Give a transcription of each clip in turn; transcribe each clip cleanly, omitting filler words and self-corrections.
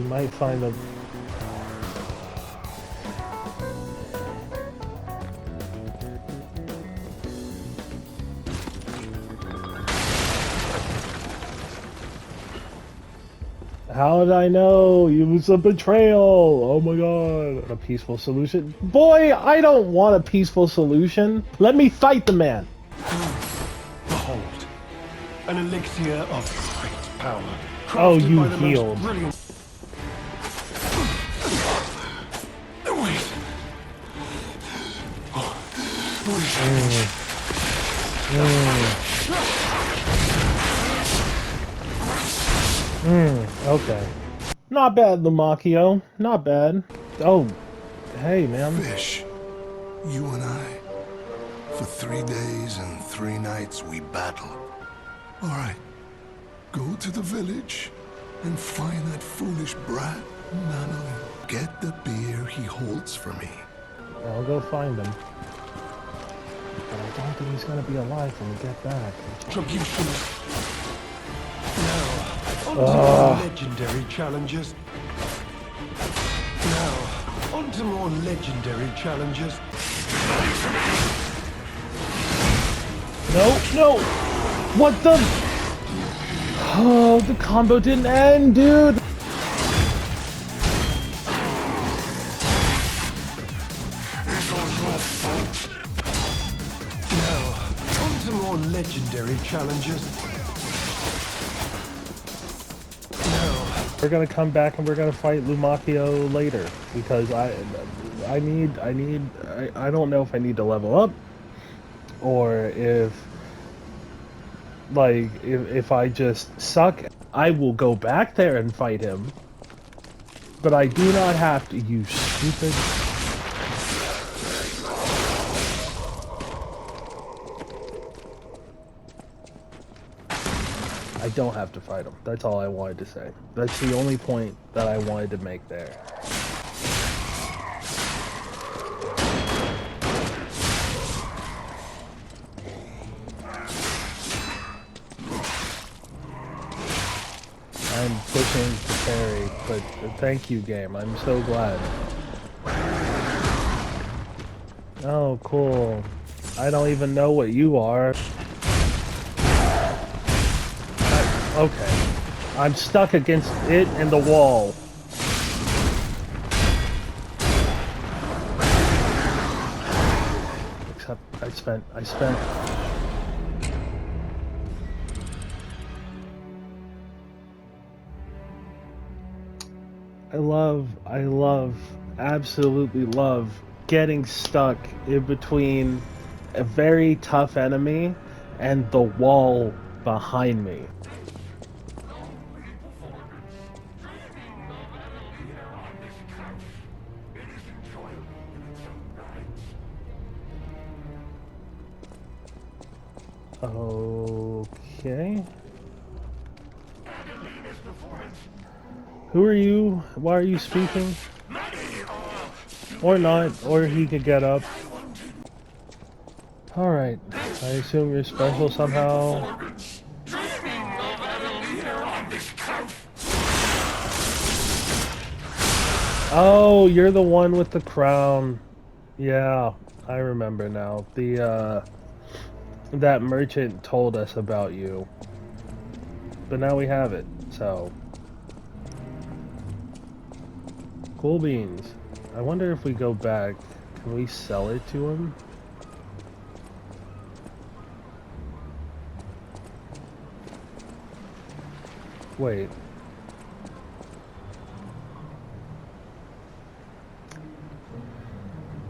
You might find them. How did I know? It was a betrayal! Oh my god. A peaceful solution? Boy, I don't want a peaceful solution. Let me fight the man! Behold, an elixir of great power. Oh, Crafted you by the most healed. brilliant... Wait. Okay. Not bad, Lumacchio. Not bad. Oh, hey, man. Fish, you and I, for 3 days and 3 nights we battled. All right, go to the village and find that foolish brat, Nano. Get the beer he holds for me. I'll go find him. But I don't think he's gonna be alive when we get back. Retribution. Now, on to more legendary challenges. Now, on to more legendary challenges. No, no! What the? Oh, the combo didn't end, dude! Now, on to more legendary challenges. We're gonna come back and we're gonna fight Lumacchio later because I don't know if I need to level up or if I just suck. I will go back there and fight him, but I do not have to. You stupid. I don't have to fight him. That's all I wanted to say. That's the only point that I wanted to make there. I'm pushing to parry, but thank you, game. I'm so glad. Oh, cool. I don't even know what you are. Okay. I'm stuck against it and the wall. Except I spent absolutely love getting stuck in between a very tough enemy and the wall behind me. Okay. Who are you? Why are you speaking? Or not, or he could get up. Alright, I assume you're special somehow. Oh, you're the one with the crown. Yeah, I remember now. That merchant told us about you. But now we have it, so. Cool beans. I wonder if we go back, can we sell it to him? Wait.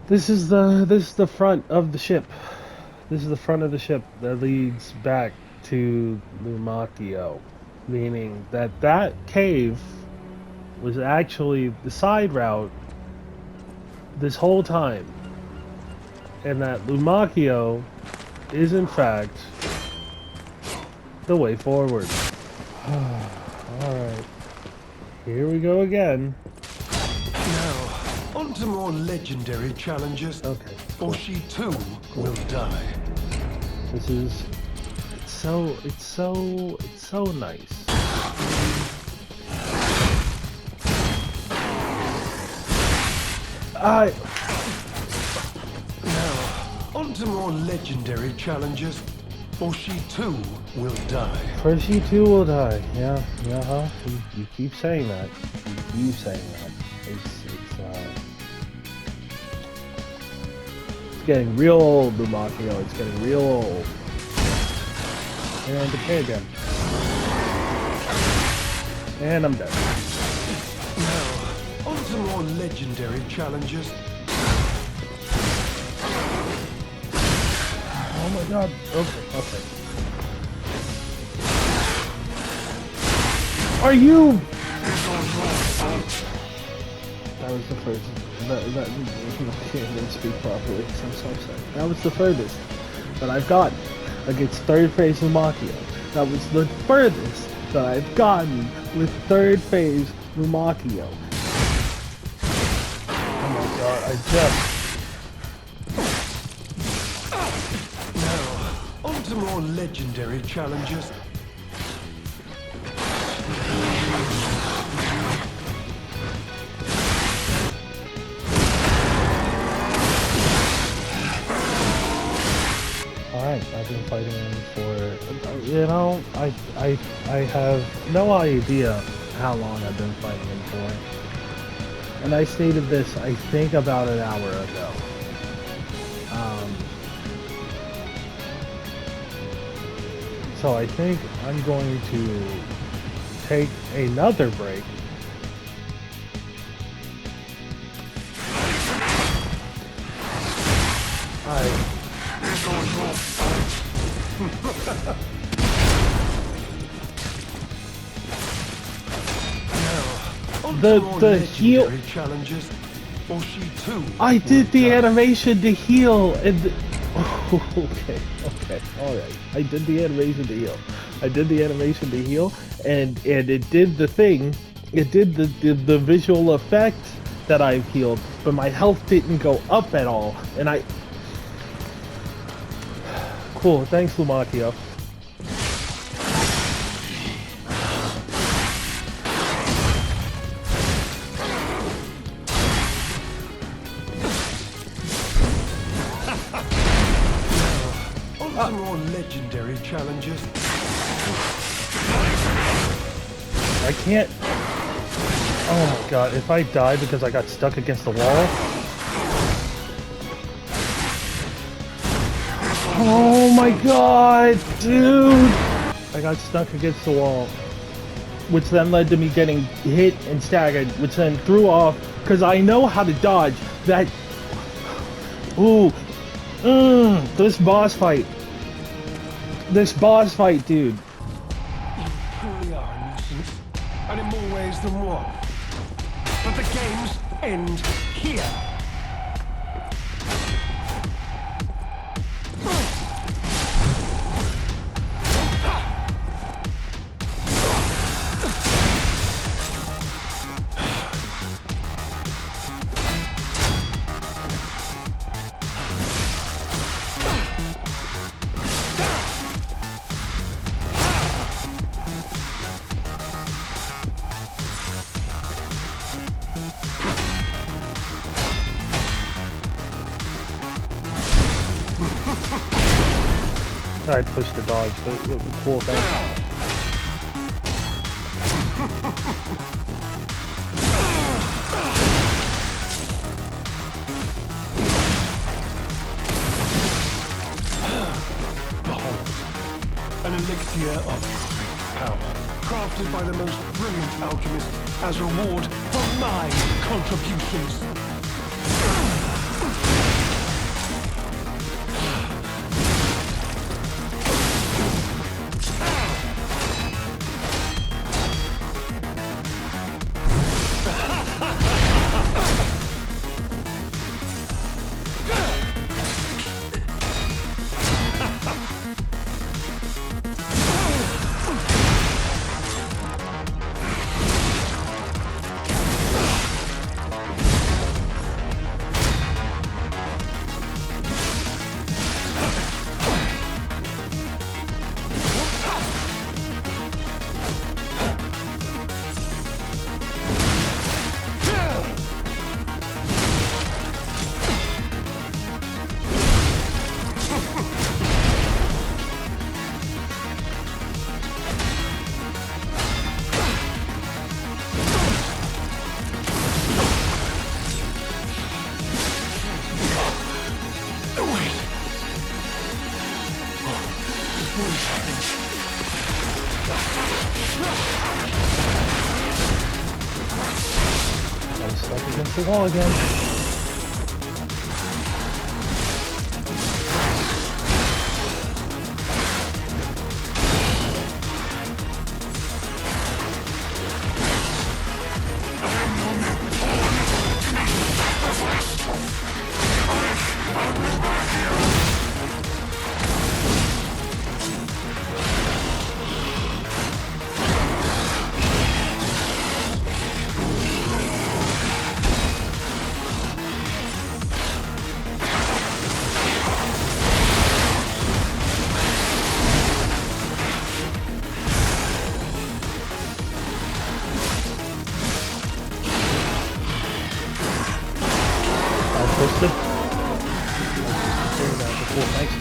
This is the front of the ship. This is the front of the ship that leads back to Lumacchio, meaning that cave was actually the side route this whole time, and that Lumacchio is in fact the way forward. Alright, here we go again. Now, on to more legendary challenges. Okay. Or she too will die. This is it's so nice. I. Now, on to more legendary challenges, or she too will die. First, you two will die. Yeah, huh? You keep saying that. You keep saying that. It's getting real old, Lumacchio. It's getting real old. And decay again. And I'm dead. Now, on to more legendary challenges. Oh my god. Okay. Are you? That was the first. That I can't even speak properly. So I'm so upset. That was the furthest that I've gotten against third phase Lumacchio. That was the furthest that I've gotten with third phase Lumacchio. Oh my god! I just. Now, on to more legendary challenges. Alright, I've been fighting him for, you know, I have no idea how long I've been fighting him for. And I stated this, I think, about an hour ago. So I think I'm going to take another break. The heal challenges, or she too. I did the animation to heal and okay, alright. I did the animation to heal. And it did the thing. It did the visual effect that I've healed, but my health didn't go up at all. And I cool, thanks Lumacchio. Some more legendary challenges. I can't. Oh my god, if I die because I got stuck against the wall. Oh my god, dude! I got stuck against the wall. Which then led to me getting hit and staggered, which then threw off, because I know how to dodge that. Ooh. This boss fight, dude. You truly are a nuisance, and in more ways than one. But the games end here. I pushed the dodge, but it was a cool thing. An elixir of power, crafted by the most brilliant alchemist as reward for my contributions. I'm stuck against the wall again. Twisted. Before, thanks.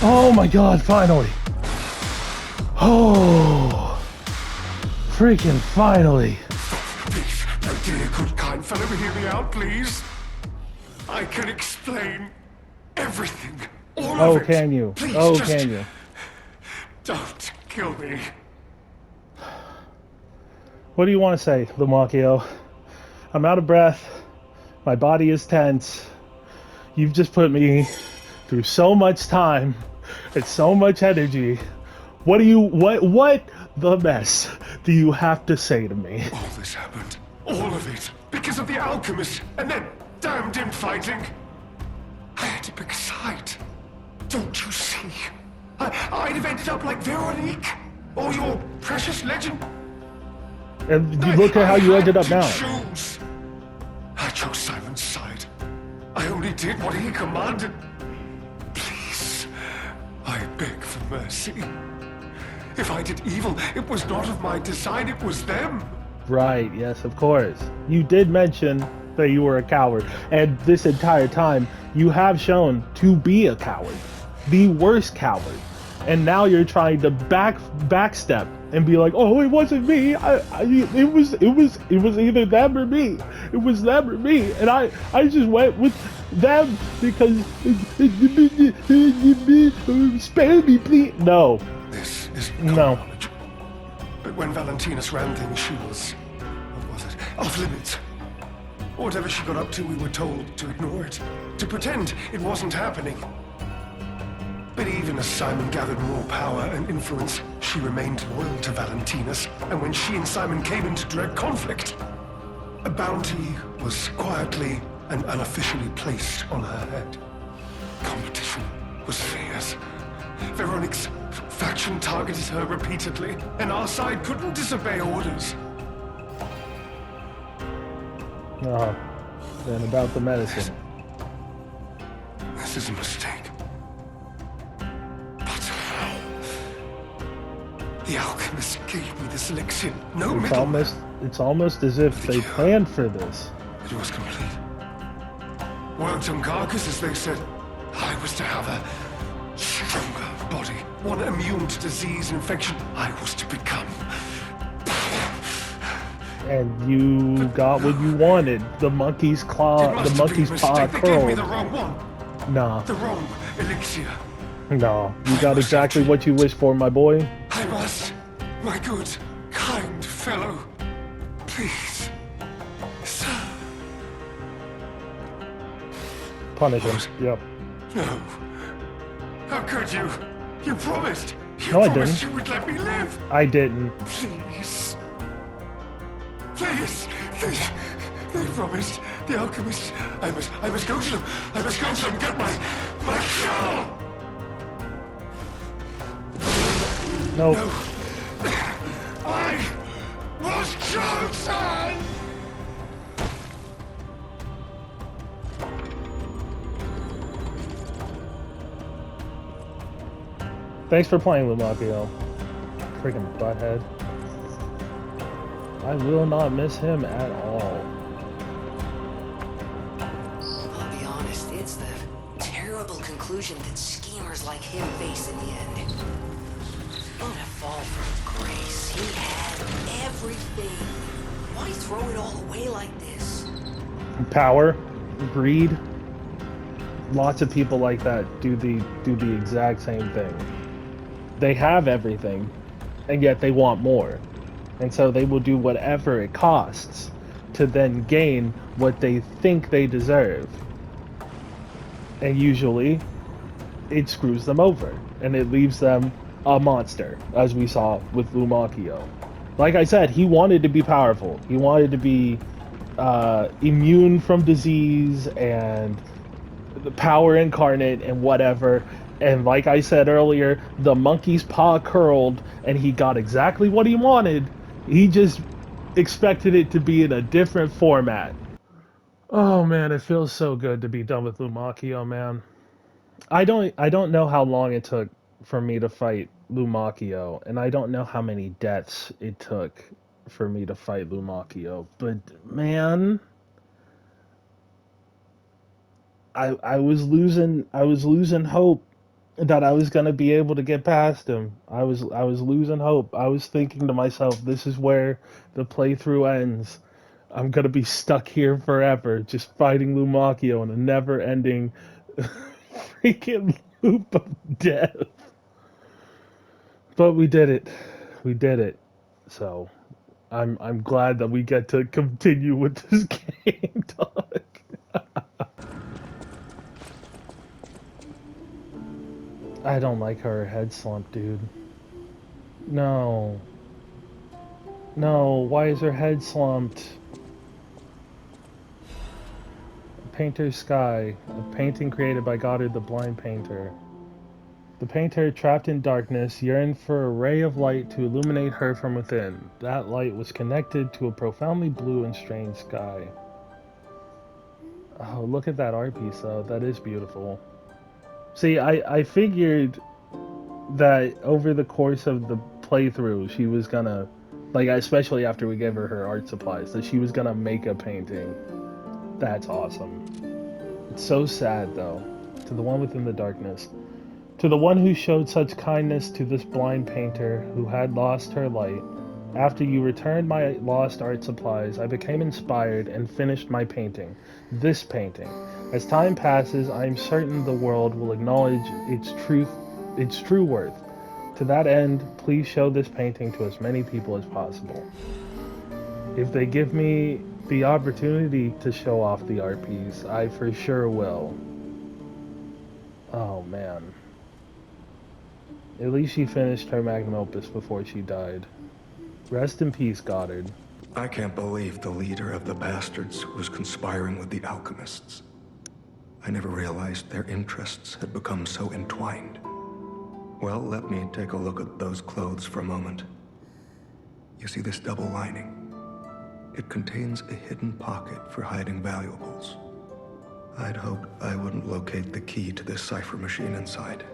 Oh my god, finally! Oh, freaking finally! Oh dear, good kind fellow, hear me out, please. I can explain everything, all Oh, of it. can you? Please, Oh, just can you? don't kill me. What do you want to say, Lumacchio? I'm out of breath. My body is tense. You've just put me through so much time and so much energy. What the mess do you have to say to me? All this happened, all of it, because of the alchemist, and then damned infighting. I had to pick a side. Don't you see? I'd have ended up like Veronique, or your precious legend. And you look at how you ended up now. Choose. I chose Simon's side. I only did what he commanded. Please, I beg for mercy. If I did evil, it was not of my design, it was them. Right, yes, of course. You did mention that you were a coward, and this entire time you have shown to be a coward, the worst coward. And now you're trying to backstep and be like, "Oh, it wasn't me. It was either them or me. It was them or me, and I just went with them because spare me, please." No. This is No. knowledge. But when Valentinus ran things, she was, what was it, off limits. Whatever she got up to, we were told to ignore it, to pretend it wasn't happening. But even as Simon gathered more power and influence, she remained loyal to Valentinus, and when she and Simon came into direct conflict, a bounty was quietly and unofficially placed on her head. Competition was fierce, Veronique's faction targeted her repeatedly, and our side couldn't disobey orders. Oh, then about the medicine. This is a mistake. But how? The alchemist gave me this elixir. No middleman. It's almost as if they planned for this. It was complete. Worked on carcasses, they said. I was to have a stronger body, one immune to disease and infection. I was to become. And you got what you wanted. The monkey's claw, the monkey's paw They gave me curled. the wrong one. Nah, The wrong elixir. no. You got exactly what you wished for, my boy. I must. My good, kind fellow. Please. Sir. Punish him. Yep. No. How could you? You promised. You No, I promised didn't. you would let me live. I didn't. Please. Please. They promised. The alchemists. I must go to them. I must go to them. Get my cure. No. No. I was chosen. Thanks for playing, Lumacchio. Freaking butthead. I will not miss him at all. I'll be honest, it's the terrible conclusion that schemers like him face in the end. What a fall from grace. He had everything. Why throw it all away like this? Power, greed. Lots of people like that do the exact same thing. They have everything, and yet they want more. And so they will do whatever it costs to then gain what they think they deserve. And usually, it screws them over, and it leaves them a monster, as we saw with Lumacchio. Like I said, he wanted to be powerful. He wanted to be immune from disease and the power incarnate and whatever. And like I said earlier, the monkey's paw curled and he got exactly what he wanted. He just expected it to be in a different format. Oh man, it feels so good to be done with Lumacchio, man. I don't know how long it took for me to fight Lumacchio, and I don't know how many deaths it took for me to fight Lumacchio, but man, I was losing hope that I was gonna be able to get past him. I was losing hope. I was thinking to myself, this is where the playthrough ends. I'm gonna be stuck here forever, just fighting Lumacchio in a never-ending freaking loop of death. But we did it. We did it. So I'm glad that we get to continue with this game, dog. I don't like her head slump, dude. No. No, why is her head slumped? Painter's Sky, a painting created by Goddard the blind painter. The painter, trapped in darkness, yearned for a ray of light to illuminate her from within. That light was connected to a profoundly blue and strange sky. Oh, look at that art piece, though. That is beautiful. See, I figured that over the course of the playthrough, she was gonna, like, especially after we gave her art supplies, that she was gonna make a painting. That's awesome. It's so sad, though. To the one within the darkness. To the one who showed such kindness to this blind painter who had lost her light. After you returned my lost art supplies, I became inspired and finished my painting. This painting. As time passes, I am certain the world will acknowledge its true worth. To that end, please show this painting to as many people as possible. If they give me the opportunity to show off the art piece, I for sure will. Oh man. At least she finished her magnum opus before she died. Rest in peace, Goddard. I can't believe the leader of the bastards was conspiring with the alchemists. I never realized their interests had become so entwined. Well, let me take a look at those clothes for a moment. You see this double lining? It contains a hidden pocket for hiding valuables. I'd hoped I wouldn't locate the key to this cipher machine inside.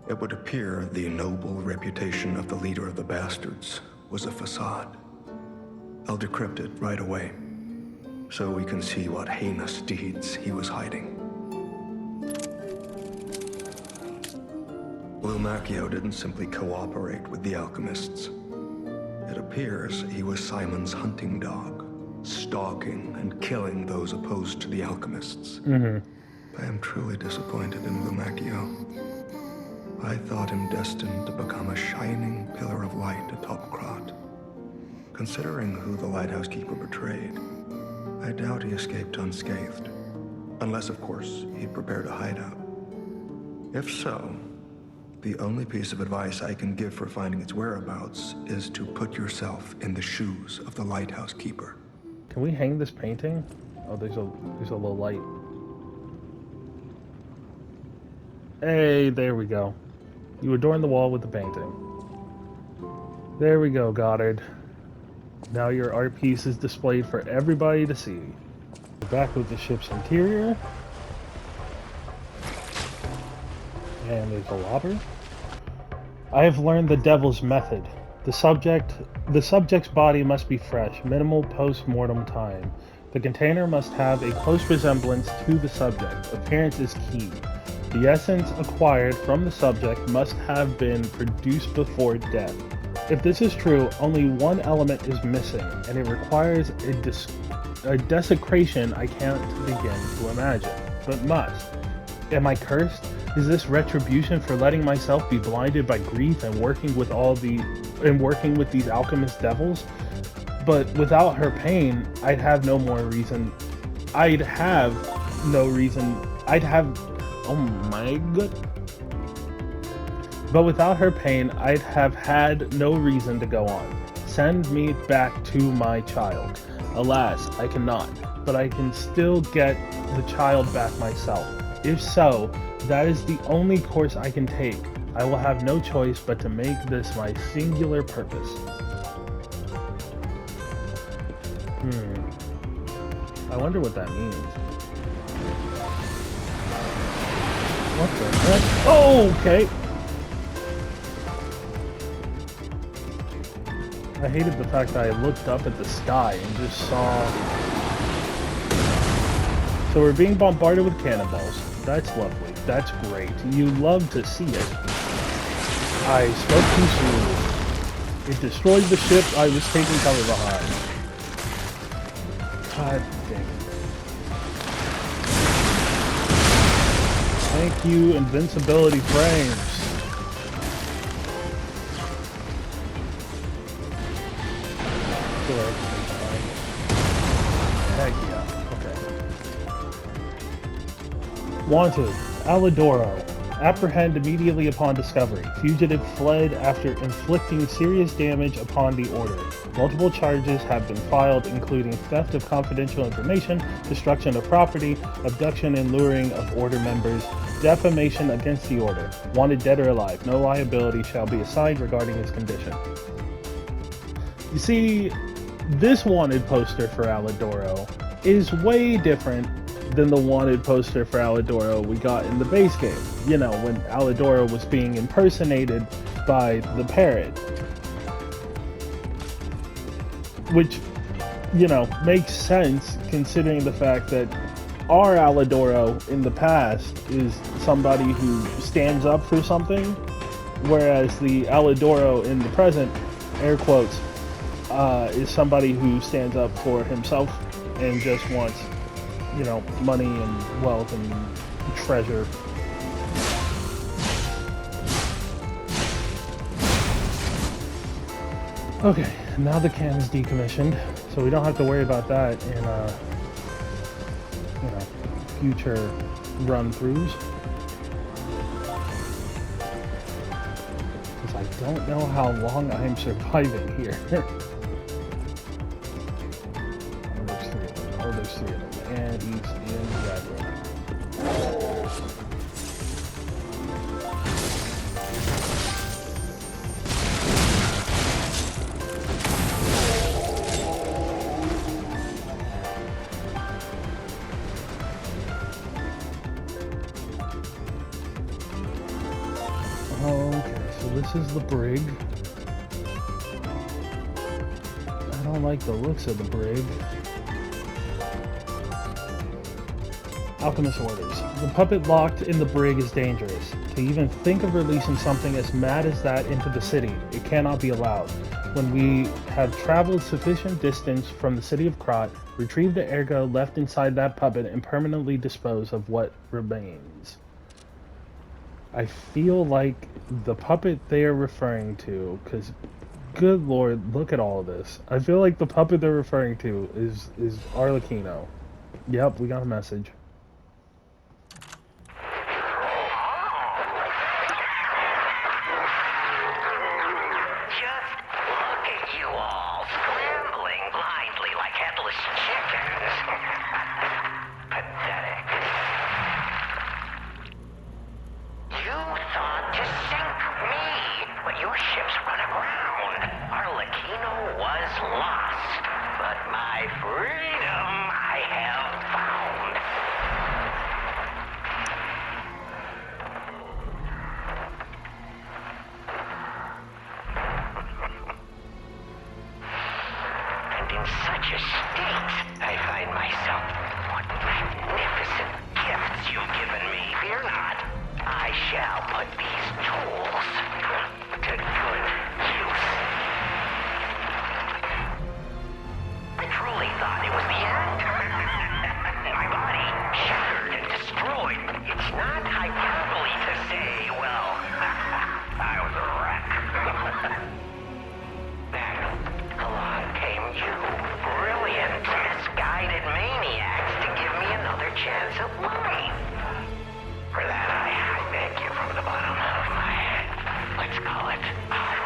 It would appear the noble reputation of the leader of the bastards was a facade. I'll decrypt it right away, so we can see what heinous deeds he was hiding. Lumacchio didn't simply cooperate with the alchemists. It appears he was Simon's hunting dog, stalking and killing those opposed to the alchemists. I am truly disappointed in Lumacchio. I thought him destined to become a shining pillar of light atop Krat. Considering who the lighthouse keeper betrayed, I doubt he escaped unscathed. Unless, of course, he'd prepared a hideout. If so, the only piece of advice I can give for finding its whereabouts is to put yourself in the shoes of the lighthouse keeper. Can we hang this painting? Oh, there's a little light. Hey, there we go. You adorn the wall with the painting. There we go, Goddard. Now your art piece is displayed for everybody to see. Back with the ship's interior. And there's a lobber. I have learned the devil's method. The subject's body must be fresh, minimal post-mortem time. The container must have a close resemblance to the subject. Appearance is key. The essence acquired from the subject must have been produced before death. If this is true, only one element is missing, and it requires a desecration I can't begin to imagine, but must. Am I cursed? Is this retribution for letting myself be blinded by grief and working with these alchemist devils? But without her pain, I'd have no reason. Oh my god. But without her pain, I'd have had no reason to go on. Send me back to my child. Alas, I cannot, but I can still get the child back myself. If so, that is the only course I can take. I will have no choice but to make this my singular purpose. I wonder what that means. What the heck? Oh, okay. I hated the fact that I looked up at the sky and just saw... So we're being bombarded with cannonballs. That's lovely. That's great. You love to see it. I spoke too soon. It destroyed the ship I was taking cover behind. God dang it. Thank you, invincibility frames. Heck yeah. Okay. Wanted. Alidoro. Apprehend immediately upon discovery. Fugitive fled after inflicting serious damage upon the order. Multiple charges have been filed, including theft of confidential information, destruction of property, abduction and luring of order members, defamation against the order. Wanted dead or alive. No liability shall be assigned regarding his condition. You see, this wanted poster for Alidoro is way different than the wanted poster for Alidoro we got in the base game. You know, when Alidoro was being impersonated by the parrot. Which, you know, makes sense considering the fact that our Alidoro in the past is somebody who stands up for something, whereas the Alidoro in the present, air quotes, is somebody who stands up for himself and just wants, you know, money and wealth and treasure. Okay, now the cannon's decommissioned, so we don't have to worry about that in, you know, future run-throughs. Because I don't know how long I'm surviving here. There's three of them. And east and red one. this is the brig. I don't like the looks of the brig. Alchemist orders. The puppet locked in the brig is dangerous. To even think of releasing something as mad as that into the city, it cannot be allowed. When we have traveled sufficient distance from the city of Krot, retrieve the ergo left inside that puppet and permanently dispose of what remains. I feel like the puppet they are referring to, because good lord, look at all of this. I feel like the puppet they're referring to is Arlecchino. Yep, we got a message. Just look at you all, scrambling blindly like headless chickens. Pathetic. You thought to sink me, but your ships run aground. Arlecchino was lost, but my freedom I have found. And in such a state, I find myself. What magnificent gifts you've given me. Fear not. I shall put these tools to good use. I truly thought it was the end. My body shattered and destroyed. It's not hyperbole to say, well, I was a wreck. Then along came you, brilliant, misguided maniacs, to give me another chance at life. For that, I thank you from the bottom of my head. Let's call it art.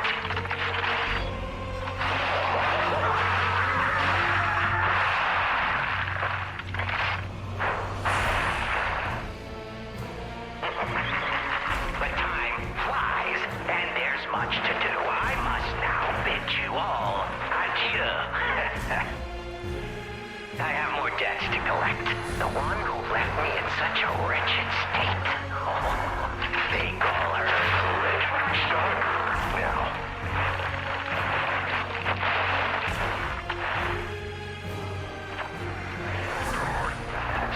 But time flies, and there's much to do. I must now bid you all adieu. I have more debts to collect. The one who left me in such a wretched state. Oh, they call her redemption now.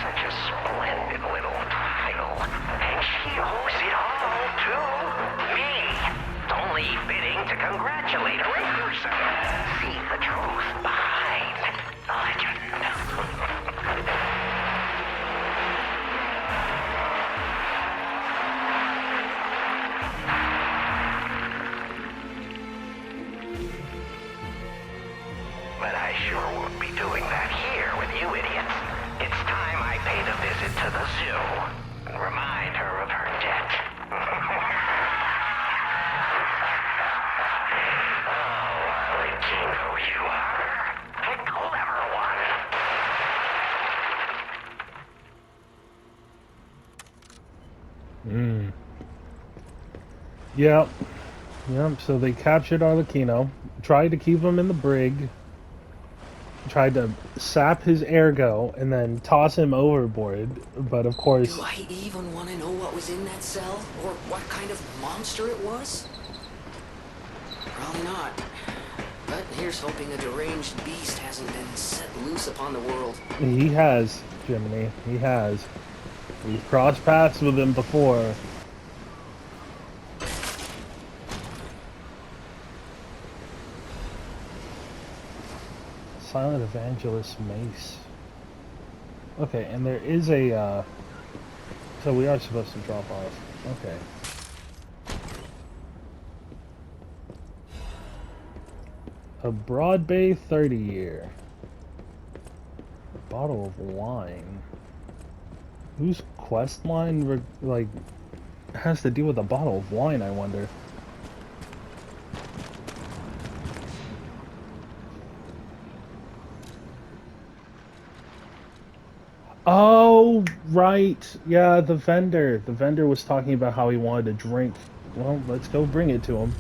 Such a splendid little title. And she owes it all to me. It's only fitting to congratulate her and see the truth behind the legend. But I sure won't be doing that here with you idiots. It's time I paid a visit to the zoo and remind her of her debt. Oh, Arlecchino, you are a clever one. Yep. Yep, so they captured Arlecchino, tried to keep him in the brig, tried to sap his ergo, and then toss him overboard. But of course, Do I even want to know what was in that cell? Or what kind of monster it was? Probably not. But here's hoping a deranged beast hasn't been set loose upon the world. he has, Jiminy, he has. We've crossed paths with him before. Silent Evangelist Mace. Okay, and there is a, so we are supposed to drop off. Okay. A Broad Bay 30 year. A bottle of wine. Whose quest line, like, has to do with a bottle of wine, I wonder? Oh, right. Yeah, the vendor. The vendor was talking about how he wanted a drink. Well, let's go bring it to him.